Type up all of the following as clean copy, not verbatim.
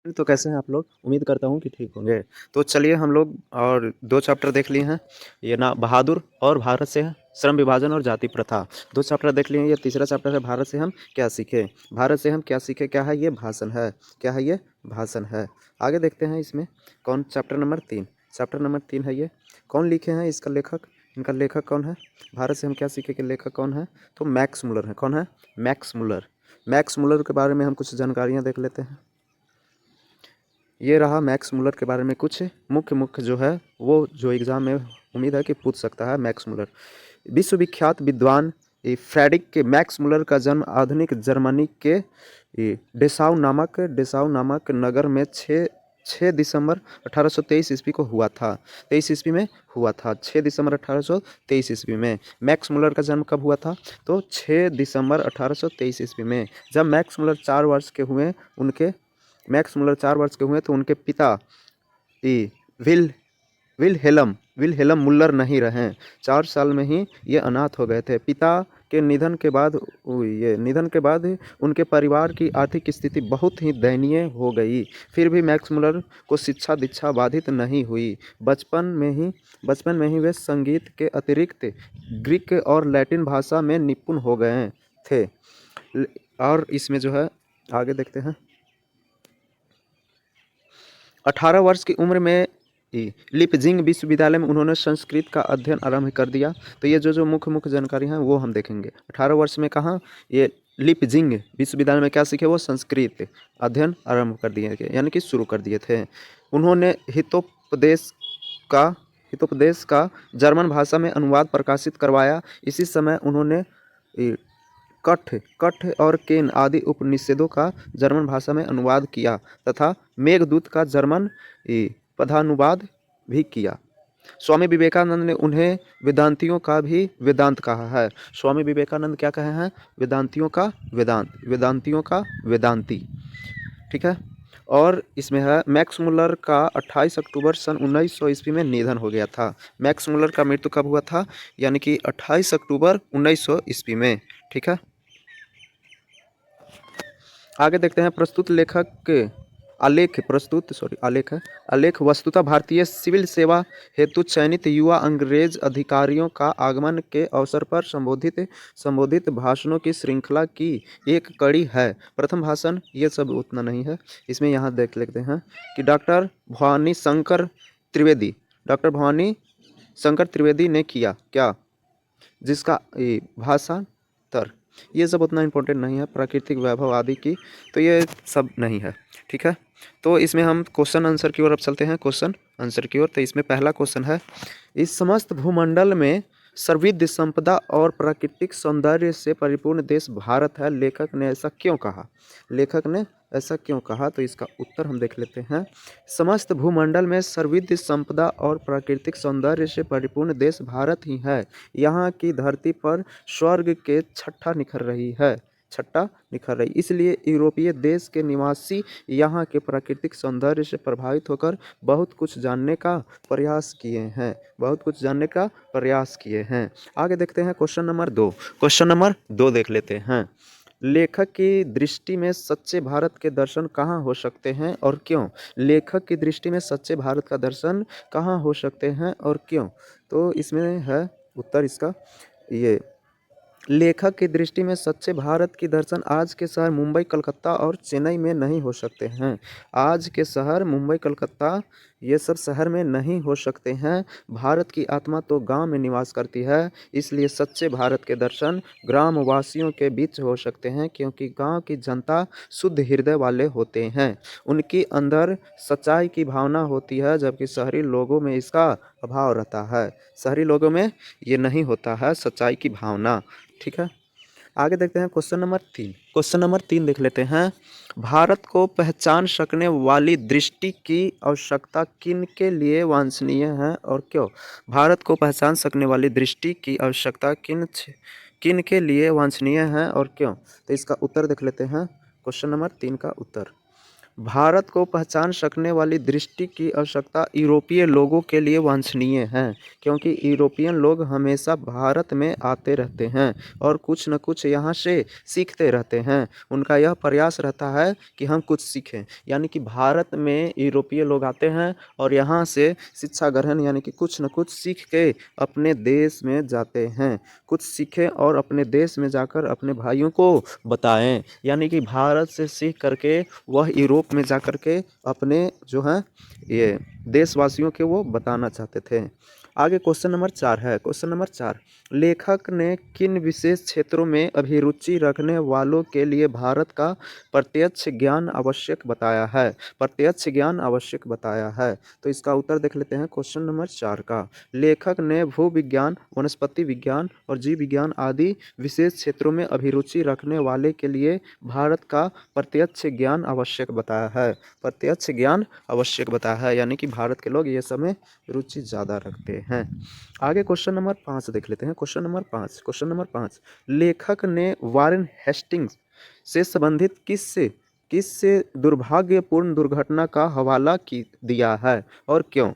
तो कैसे हैं आप लोग? उम्मीद करता हूँ कि ठीक होंगे। तो चलिए हम लोग और 2 चैप्टर देख लिए हैं। ये ना बहादुर और भारत से है, श्रम विभाजन और जाति प्रथा। 2 चैप्टर देख लिए हैं। ये तीसरा चैप्टर है भारत से हम क्या सीखे। भारत से हम क्या सीखे क्या है? ये भाषण है। क्या है ये? भाषण है। आगे देखते हैं इसमें कौन चैप्टर नंबर 3। चैप्टर नंबर 3 है ये। कौन लिखे हैं इसका लेखक? इनका लेखक कौन है? भारत से हम क्या सीखे के लेखक कौन है? तो मैक्स मुलर है। कौन है? Max Muller. मैक्स मुलर के बारे में हम कुछ जानकारियाँ देख लेते हैं। ये रहा मैक्स मुलर के बारे में कुछ मुख्य जो है वो जो एग्ज़ाम में उम्मीद है कि पूछ सकता है। मैक्स मुलर विश्वविख्यात विद्वान फ्रेडरिक के मैक्स मुलर का जन्म आधुनिक जर्मनी के डेसाउ नामक नगर में 6 दिसंबर 1823 ईस्वी को हुआ था। 23 ईस्वी में हुआ था। 6 दिसंबर 1823 ईस्वी में मैक्स मुलर का जन्म कब हुआ था? तो 6 दिसंबर 1823 ईस्वी में। जब मैक्स मुलर 4 वर्ष के हुए तो उनके पिता ई विल विलहेलम मुल्लर नहीं रहे। 4 साल में ही ये अनाथ हो गए थे। पिता के निधन के बाद उनके परिवार की आर्थिक स्थिति बहुत ही दयनीय हो गई। फिर भी मैक्स मुलर को शिक्षा दीक्षा बाधित नहीं हुई। बचपन में ही वे संगीत के अतिरिक्त ग्रीक और लैटिन भाषा में निपुण हो गए थे। और इसमें जो है आगे देखते हैं। 18 वर्ष की उम्र में लिपजिंग विश्वविद्यालय में उन्होंने संस्कृत का अध्ययन आरंभ कर दिया। तो ये जो मुख्य जानकारी हैं वो हम देखेंगे। 18 वर्ष में कहाँ ये लिपजिंग विश्वविद्यालय में क्या सीखे? वो संस्कृत अध्ययन आरंभ कर दिए थे, यानी कि शुरू कर दिए थे। उन्होंने हितोपदेश का जर्मन भाषा में अनुवाद प्रकाशित करवाया। इसी समय उन्होंने कठ और केन आदि उपनिषदों का जर्मन भाषा में अनुवाद किया तथा मेघदूत का जर्मन पदानुवाद भी किया। स्वामी विवेकानंद ने उन्हें वेदांतियों का भी वेदांत कहा है। स्वामी विवेकानंद क्या कहे हैं? वेदांतियों का वेदांती। ठीक है। और इसमें है मैक्स मुलर का 28 अक्टूबर सन 1900 ईस्वी में निधन हो गया था। मैक्स मुलर का मृत्यु कब हुआ था? यानी कि 28 अक्टूबर 1900 ईस्वी में। ठीक है। आगे देखते हैं प्रस्तुत लेखक के आलेख वस्तुतः भारतीय सिविल सेवा हेतु चयनित युवा अंग्रेज अधिकारियों का आगमन के अवसर पर संबोधित भाषणों की श्रृंखला की एक कड़ी है। प्रथम भाषण ये सब उतना नहीं है। इसमें यहाँ देख लेते हैं कि डॉक्टर भवानी शंकर त्रिवेदी ने किया क्या? जिसका भाषांतर ये सब उतना इम्पोर्टेंट नहीं है। प्राकृतिक वैभव आदि की तो ये सब नहीं है। ठीक है। तो इसमें हम क्वेश्चन आंसर की ओर अब चलते हैं। क्वेश्चन आंसर की ओर। तो इसमें पहला क्वेश्चन है, इस समस्त भूमंडल में सर्वविध संपदा और प्राकृतिक सौंदर्य से परिपूर्ण देश भारत है। लेखक ने ऐसा क्यों कहा? तो इसका उत्तर हम देख लेते हैं। समस्त भूमंडल में सर्वविध संपदा और प्राकृतिक सौंदर्य से परिपूर्ण देश भारत ही है। यहाँ की धरती पर स्वर्ग के छठा निखर रही। इसलिए यूरोपीय देश के निवासी यहाँ के प्राकृतिक सौंदर्य से प्रभावित होकर बहुत कुछ जानने का प्रयास किए हैं। आगे देखते हैं क्वेश्चन नंबर 2 देख लेते हैं। लेखक की दृष्टि में सच्चे भारत के दर्शन कहाँ हो सकते हैं और क्यों? लेखक की दृष्टि में सच्चे भारत का दर्शन कहाँ हो सकते हैं और क्यों? तो इसमें है उत्तर इसका ये, लेखक की दृष्टि में सच्चे भारत की दर्शन आज के शहर मुंबई, कलकत्ता और चेन्नई में नहीं हो सकते हैं। आज के शहर मुंबई, कलकत्ता ये सब शहर में नहीं हो सकते हैं। भारत की आत्मा तो गांव में निवास करती है। इसलिए सच्चे भारत के दर्शन ग्रामवासियों के बीच हो सकते हैं, क्योंकि गांव की जनता शुद्ध हृदय वाले होते हैं। उनकी अंदर सच्चाई की भावना होती है, जबकि शहरी लोगों में इसका अभाव रहता है। शहरी लोगों में ये नहीं होता है सच्चाई की भावना। ठीक है। आगे देखते हैं क्वेश्चन नंबर 3 देख लेते हैं। भारत को पहचान सकने वाली दृष्टि की आवश्यकता किन के लिए वांछनीय है और क्यों? भारत को पहचान सकने वाली दृष्टि की आवश्यकता किन के लिए वांछनीय है और क्यों? तो इसका उत्तर देख लेते हैं। क्वेश्चन नंबर 3 का उत्तर, भारत को पहचान सकने वाली दृष्टि की आवश्यकता यूरोपीय लोगों के लिए वांछनीय है, क्योंकि यूरोपियन लोग हमेशा भारत में आते रहते हैं और कुछ न कुछ यहाँ से सीखते रहते हैं। उनका यह प्रयास रहता है कि हम कुछ सीखें, यानी कि भारत में यूरोपीय लोग आते हैं और यहाँ से शिक्षा ग्रहण यानी कि कुछ न कुछ सीख के अपने देश में जाते हैं, कुछ सीखें और अपने देश में जाकर अपने भाइयों को बताएं, यानी कि भारत से सीख करके वह यूरोप में जा कर के अपने जो हैं ये देशवासियों के वो बताना चाहते थे। आगे क्वेश्चन नंबर 4 है। क्वेश्चन नंबर 4, लेखक ने किन विशेष क्षेत्रों में अभिरुचि रखने वालों के लिए भारत का प्रत्यक्ष ज्ञान आवश्यक बताया है? प्रत्यक्ष ज्ञान आवश्यक बताया है, तो इसका उत्तर देख लेते हैं क्वेश्चन नंबर 4 का। लेखक ने भूविज्ञान, वनस्पति विज्ञान और जीव विज्ञान आदि विशेष क्षेत्रों में अभिरुचि रखने वाले के लिए भारत का प्रत्यक्ष ज्ञान आवश्यक बताया है। प्रत्यक्ष ज्ञान आवश्यक बताया है, यानी कि भारत के लोग ये सब में रुचि ज़्यादा रखते हैं। आगे क्वेश्चन नंबर 5 देख लेते हैं। क्वेश्चन नंबर 5, लेखक ने वारेन हेस्टिंग्स से संबंधित किस दुर्भाग्यपूर्ण दुर्घटना का हवाला दिया है और क्यों?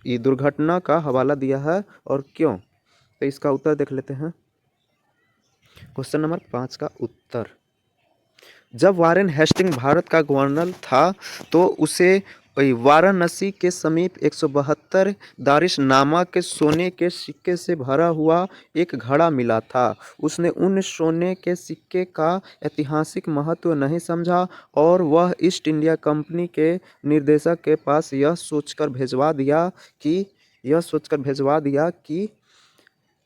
ये दुर्घटना का हवाला दिया है और क्यों? तो इसका उत्तर देख लेते हैं। क्वेश्चन नंबर 5 का उत्तर, जब वारेन हेस्टिंग भारत का गवर्नर था तो उसे वाराणसी के समीप 172 दारिशनामा के सोने के सिक्के से भरा हुआ एक घड़ा मिला था। उसने उन सोने के सिक्के का ऐतिहासिक महत्व नहीं समझा और वह ईस्ट इंडिया कंपनी के निर्देशक के पास यह सोचकर भिजवा दिया कि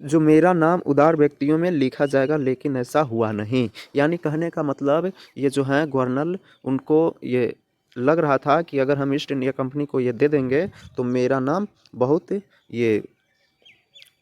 जो मेरा नाम उदार व्यक्तियों में लिखा जाएगा, लेकिन ऐसा हुआ नहीं। यानी कहने का मतलब ये जो है गवर्नर, उनको ये लग रहा था कि अगर हम ईस्ट इंडिया कंपनी को ये दे देंगे तो मेरा नाम बहुत ये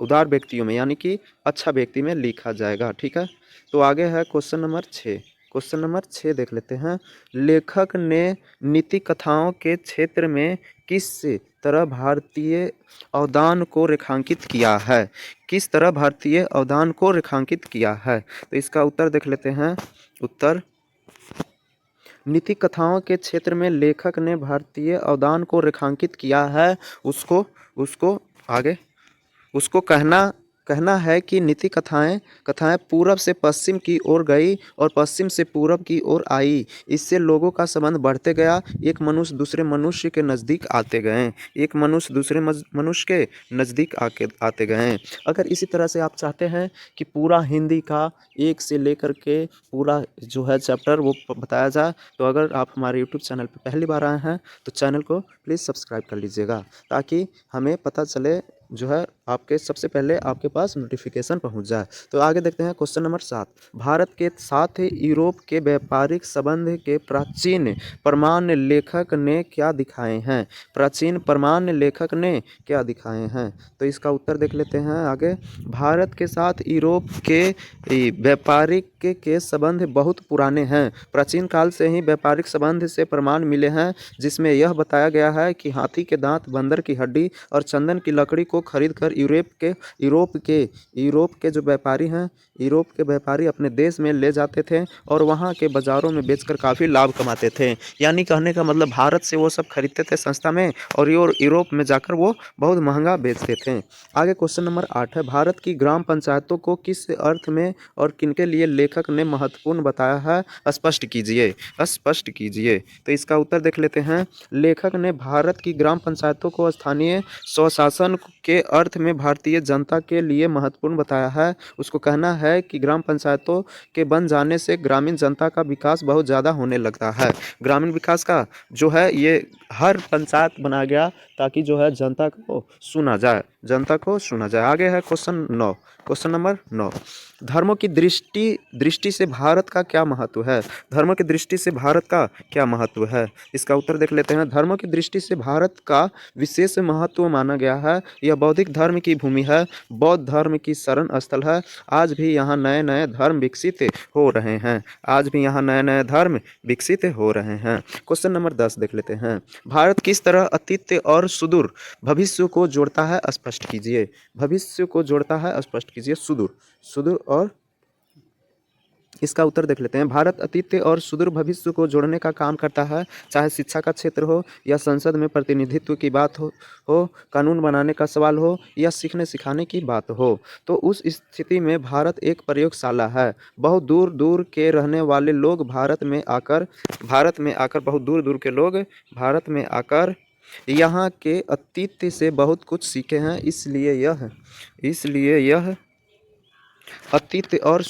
उदार व्यक्तियों में यानी कि अच्छा व्यक्ति में लिखा जाएगा। ठीक है, तो आगे है क्वेश्चन नंबर 6। क्वेश्चन नंबर 6 देख लेते हैं। लेखक ने नीति कथाओं के क्षेत्र में किस तरह भारतीय अवदान को रेखांकित किया है? किस तरह भारतीय अवदान को रेखांकित किया है? तो इसका उत्तर देख लेते हैं। उत्तर, नीति कथाओं के क्षेत्र में लेखक ने भारतीय अवदान को रेखांकित किया है। उसको कहना है कि नीति कथाएं पूरब से पश्चिम की ओर गई और पश्चिम से पूरब की ओर आई। इससे लोगों का संबंध बढ़ते गया, एक मनुष्य दूसरे मनुष्य के नज़दीक आते गए, एक मनुष्य दूसरे मनुष्य के नज़दीक आते गए। अगर इसी तरह से आप चाहते हैं कि पूरा हिंदी का एक से लेकर के पूरा जो है चैप्टर वो बताया जाए, तो अगर आप हमारे यूट्यूब चैनल पर पहली बार आए हैं तो चैनल को प्लीज़ सब्सक्राइब कर लीजिएगा, ताकि हमें पता चले जो है आपके सबसे पहले आपके पास नोटिफिकेशन पहुंच जाए। तो आगे देखते हैं क्वेश्चन नंबर 7। भारत के साथ यूरोप के व्यापारिक संबंध के प्राचीन प्रमाण लेखक ने क्या दिखाए हैं? प्राचीन प्रमाण लेखक ने क्या दिखाए हैं? तो इसका उत्तर देख लेते हैं आगे। भारत के साथ यूरोप के व्यापारिक के संबंध बहुत पुराने हैं। प्राचीन काल से ही व्यापारिक संबंध से प्रमाण मिले हैं, जिसमें यह बताया गया है कि हाथी के दांत, बंदर की हड्डी और चंदन की लकड़ी को खरीदकर यूरोप के जो व्यापारी हैं, यूरोप के व्यापारी अपने देश में ले जाते थे और वहाँ के बाज़ारों में बेचकर काफ़ी लाभ कमाते थे। यानी कहने का मतलब भारत से वो सब खरीदते थे सस्ता में और यूरोप में जाकर वो बहुत महंगा बेचते थे। आगे क्वेश्चन नंबर 8 है। भारत की ग्राम पंचायतों को किस अर्थ में और किनके लिए लेखक ने महत्वपूर्ण बताया है? स्पष्ट कीजिए। तो इसका उत्तर देख लेते हैं। लेखक ने भारत की ग्राम पंचायतों को स्थानीय स्वशासन के अर्थ में भारतीय जनता के लिए महत्वपूर्ण बताया है। उसको कहना है कि ग्राम पंचायतों के बन जाने से ग्रामीण जनता का विकास बहुत ज़्यादा होने लगता है। ग्रामीण विकास का जो है ये हर पंचायत बना गया ताकि जो है जनता को सुना जाए। आगे है क्वेश्चन नंबर 9। धर्मों की दृष्टि से भारत का क्या महत्व है? धर्मों की दृष्टि से भारत का क्या महत्व है? इसका उत्तर देख लेते हैं। धर्मों की दृष्टि से भारत का विशेष महत्व माना गया है। यह बौद्धिक धर्म की भूमि है, बौद्ध धर्म की शरण स्थल है। आज भी यहाँ नए नए धर्म विकसित हो रहे हैं। क्वेश्चन नंबर 10 देख लेते हैं। भारत किस तरह अतीत और सुदूर भविष्य को जोड़ता है? स्पष्ट कीजिए। सुदूर और इसका उत्तर देख लेते हैं। भारत अतीत और सुदूर भविष्य को जोड़ने का काम करता है, चाहे शिक्षा का क्षेत्र हो या संसद में प्रतिनिधित्व की बात हो कानून बनाने का सवाल हो या सीखने सिखाने की बात हो। तो उस स्थिति में भारत एक प्रयोगशाला है। बहुत दूर दूर के रहने वाले लोग भारत में आकर बहुत दूर दूर के लोग भारत में आकर यहाँ के अतीत से बहुत कुछ सीखे हैं। इसलिए यह अतीत और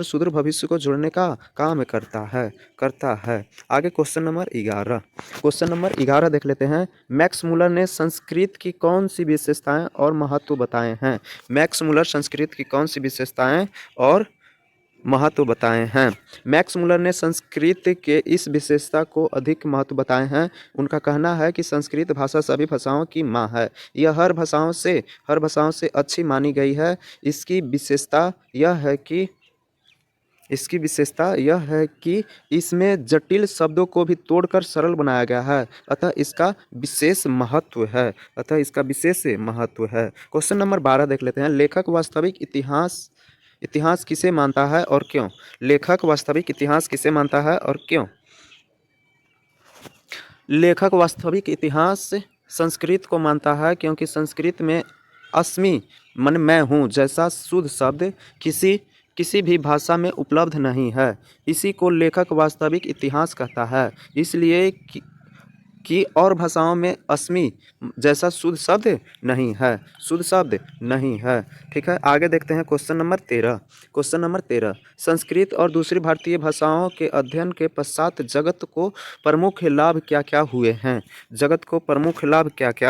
सुदूर भविष्य को जोड़ने का काम करता है। आगे क्वेश्चन नंबर 11 देख लेते हैं। मैक्स मुलर ने संस्कृत की कौन सी विशेषताएं और महत्व बताए हैं? मैक्स मुलर संस्कृत की कौन सी विशेषताएं और महत्व बताए हैं? मैक्स मुलर ने संस्कृत के इस विशेषता को अधिक महत्व बताए हैं। उनका कहना है कि संस्कृत भाषा सभी भाषाओं की माँ है। यह हर भाषाओं से अच्छी मानी गई है। इसकी विशेषता यह है कि इसमें जटिल शब्दों को भी तोड़कर सरल बनाया गया है, अतः इसका विशेष महत्व है। क्वेश्चन नंबर 12 देख लेते हैं। लेखक वास्तविक इतिहास किसे मानता है और क्यों? लेखक वास्तविक इतिहास किसे मानता है और क्यों? लेखक वास्तविक इतिहास संस्कृत को मानता है, क्योंकि संस्कृत में अस्मि मन मैं हूँ जैसा शुद्ध शब्द किसी भी भाषा में उपलब्ध नहीं है। इसी को लेखक वास्तविक इतिहास कहता है। इसलिए कि और भाषाओं में अस्मि जैसा शुद्ध शब्द नहीं है। ठीक है, आगे देखते हैं क्वेश्चन नंबर 13। संस्कृत और दूसरी भारतीय भाषाओं के अध्ययन के पश्चात जगत को प्रमुख लाभ क्या क्या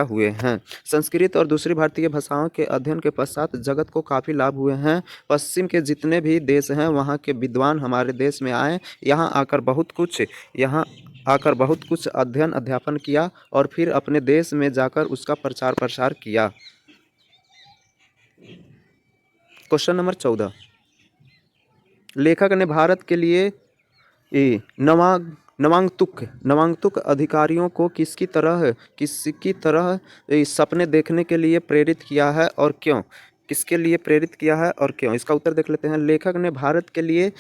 हुए हैं? संस्कृत और दूसरी भारतीय भाषाओं के अध्ययन के पश्चात जगत को काफ़ी लाभ हुए हैं। पश्चिम के जितने भी देश हैं वहाँ के विद्वान हमारे देश में आए, यहाँ आकर बहुत कुछ अध्ययन अध्यापन किया और फिर अपने देश में जाकर उसका प्रचार प्रसार किया। Question number 14। लेखक ने भारत के लिए नवागंतुक अधिकारियों को किसकी तरह सपने देखने के लिए प्रेरित किया है और क्यों? किसके लिए प्रेरित किया है और क्यों? इसका उत्तर देख लेते हैं। लेखक ने भारत के लिए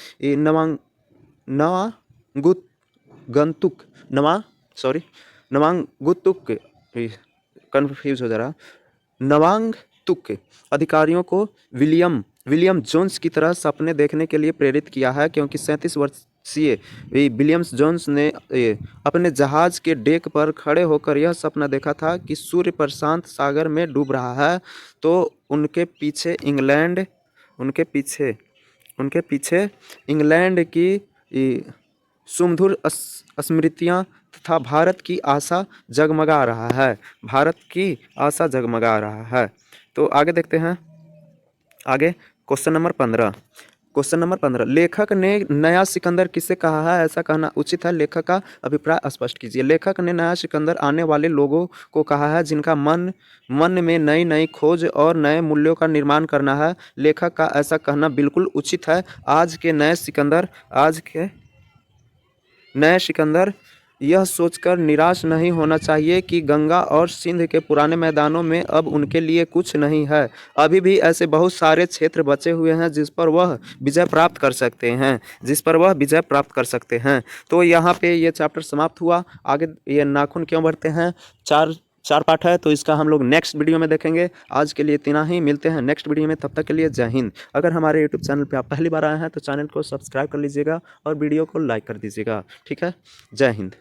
नवागंतुक अधिकारियों को विलियम जोन्स की तरह सपने देखने के लिए प्रेरित किया है, क्योंकि 37 वर्षीय विलियम जोन्स ने अपने जहाज के डेक पर खड़े होकर यह सपना देखा था कि सूर्य प्रशांत सागर में डूब रहा है। तो उनके पीछे इंग्लैंड की सुमधुर स्मृतियाँ तथा भारत की आशा जगमगा रहा है। तो आगे देखते हैं। आगे क्वेश्चन नंबर 15। लेखक ने नया सिकंदर किसे कहा है? ऐसा कहना उचित है? लेखक का अभिप्राय स्पष्ट कीजिए। लेखक ने नया सिकंदर आने वाले लोगों को कहा है जिनका मन में नई खोज और नए मूल्यों का निर्माण करना है। लेखक का ऐसा कहना बिल्कुल उचित है। आज के नए सिकंदर यह सोचकर निराश नहीं होना चाहिए कि गंगा और सिंध के पुराने मैदानों में अब उनके लिए कुछ नहीं है। अभी भी ऐसे बहुत सारे क्षेत्र बचे हुए हैं जिस पर वह विजय प्राप्त कर सकते हैं। तो यहाँ पे ये चैप्टर समाप्त हुआ। आगे ये नाखून क्यों बढ़ते हैं, चार पार्ट है, तो इसका हम लोग नेक्स्ट वीडियो में देखेंगे। आज के लिए इतना ही, मिलते हैं नेक्स्ट वीडियो में। तब तक के लिए जय हिंद। अगर हमारे यूट्यूब चैनल पे आप पहली बार आए हैं तो चैनल को सब्सक्राइब कर लीजिएगा और वीडियो को लाइक कर दीजिएगा। ठीक है, जय हिंद।